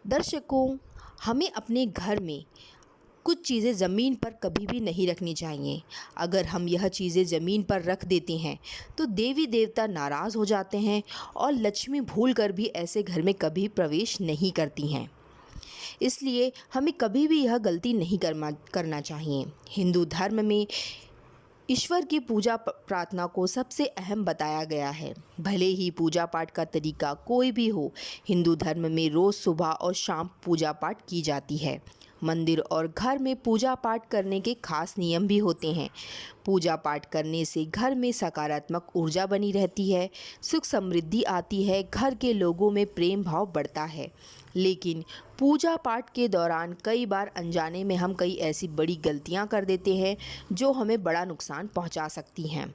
दर्शकों, हमें अपने घर में कुछ चीज़ें ज़मीन पर कभी भी नहीं रखनी चाहिए। अगर हम यह चीज़ें ज़मीन पर रख देते हैं तो देवी देवता नाराज़ हो जाते हैं और लक्ष्मी भूलकर भी ऐसे घर में कभी प्रवेश नहीं करती हैं। इसलिए हमें कभी भी यह गलती नहीं करना चाहिए। हिंदू धर्म में ईश्वर की पूजा प्रार्थना को सबसे अहम बताया गया है। भले ही पूजा पाठ का तरीका कोई भी हो, हिंदू धर्म में रोज़ सुबह और शाम पूजा पाठ की जाती है। मंदिर और घर में पूजा पाठ करने के खास नियम भी होते हैं। पूजा पाठ करने से घर में सकारात्मक ऊर्जा बनी रहती है, सुख समृद्धि आती है, घर के लोगों में प्रेम भाव बढ़ता है। लेकिन पूजा पाठ के दौरान कई बार अनजाने में हम कई ऐसी बड़ी गलतियां कर देते हैं जो हमें बड़ा नुकसान पहुंचा सकती हैं।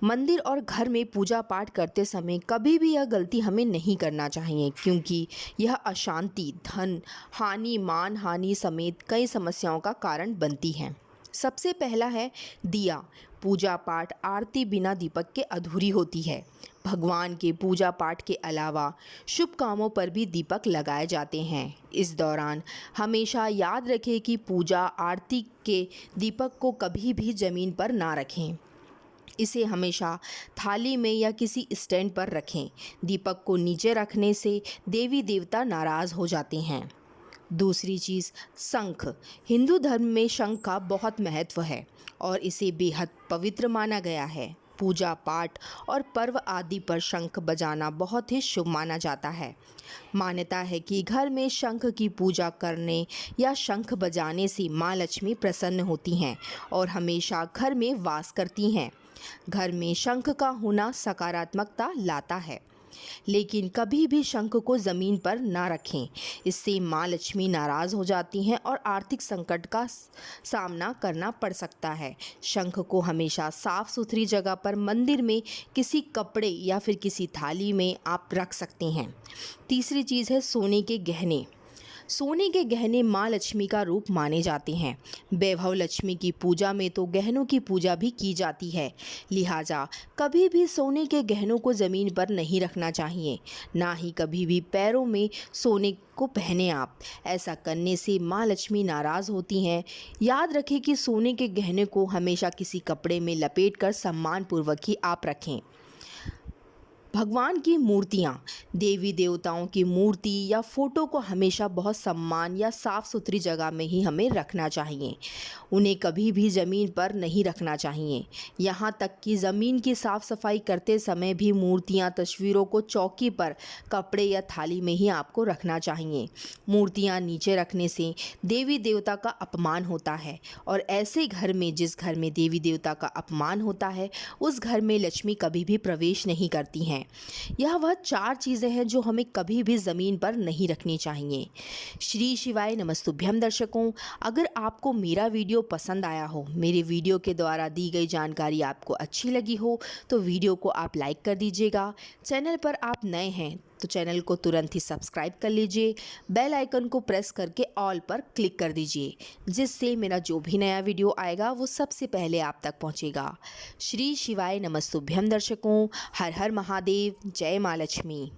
मंदिर और घर में पूजा पाठ करते समय कभी भी यह गलती हमें नहीं करना चाहिए, क्योंकि यह अशांति, धन हानि, मान हानि समेत कई समस्याओं का कारण बनती है। सबसे पहला है दिया। पूजा पाठ आरती बिना दीपक के अधूरी होती है। भगवान के पूजा पाठ के अलावा शुभ कामों पर भी दीपक लगाए जाते हैं। इस दौरान हमेशा याद रखें कि पूजा आरती के दीपक को कभी भी ज़मीन पर ना रखें। इसे हमेशा थाली में या किसी स्टैंड पर रखें। दीपक को नीचे रखने से देवी देवता नाराज़ हो जाते हैं। दूसरी चीज़, शंख। हिंदू धर्म में शंख का बहुत महत्व है और इसे बेहद पवित्र माना गया है। पूजा पाठ और पर्व आदि पर शंख बजाना बहुत ही शुभ माना जाता है। मान्यता है कि घर में शंख की पूजा करने या शंख बजाने से माँ लक्ष्मी प्रसन्न होती हैं और हमेशा घर में वास करती हैं। घर में शंख का होना सकारात्मकता लाता है, लेकिन कभी भी शंख को ज़मीन पर ना रखें। इससे माँ लक्ष्मी नाराज़ हो जाती हैं और आर्थिक संकट का सामना करना पड़ सकता है। शंख को हमेशा साफ सुथरी जगह पर, मंदिर में किसी कपड़े या फिर किसी थाली में आप रख सकते हैं। तीसरी चीज़ है सोने के गहने। सोने के गहने माँ लक्ष्मी का रूप माने जाते हैं। वैभव लक्ष्मी की पूजा में तो गहनों की पूजा भी की जाती है। लिहाजा कभी भी सोने के गहनों को ज़मीन पर नहीं रखना चाहिए, ना ही कभी भी पैरों में सोने को पहने आप। ऐसा करने से माँ लक्ष्मी नाराज़ होती हैं। याद रखें कि सोने के गहने को हमेशा किसी कपड़े में लपेटकर सम्मानपूर्वक ही आप रखें। भगवान की मूर्तियाँ, देवी देवताओं की मूर्ति या फ़ोटो को हमेशा बहुत सम्मान या साफ़ सुथरी जगह में ही हमें रखना चाहिए। उन्हें कभी भी ज़मीन पर नहीं रखना चाहिए। यहाँ तक कि ज़मीन की साफ़ सफाई करते समय भी मूर्तियाँ, तस्वीरों को चौकी पर, कपड़े या थाली में ही आपको रखना चाहिए। मूर्तियाँ नीचे रखने से देवी देवता का अपमान होता है और ऐसे घर में, जिस घर में देवी देवता का अपमान होता है, उस घर में लक्ष्मी कभी भी प्रवेश नहीं करती हैं। यह वह 4 चीज़ें हैं जो हमें कभी भी ज़मीन पर नहीं रखनी चाहिए। श्री शिवाय नमस्तुभ्यम। दर्शकों, अगर आपको मेरा वीडियो पसंद आया हो, मेरे वीडियो के द्वारा दी गई जानकारी आपको अच्छी लगी हो, तो वीडियो को आप लाइक कर दीजिएगा। चैनल पर आप नए हैं तो चैनल को तुरंत ही सब्सक्राइब कर लीजिए। बेल आइकन को प्रेस करके ऑल पर क्लिक कर दीजिए, जिससे मेरा जो भी नया वीडियो आएगा वो सबसे पहले आप तक पहुंचेगा। श्री शिवाय नमस्तुभ्यम। दर्शकों, हर हर महादेव, जय माँ लक्ष्मी।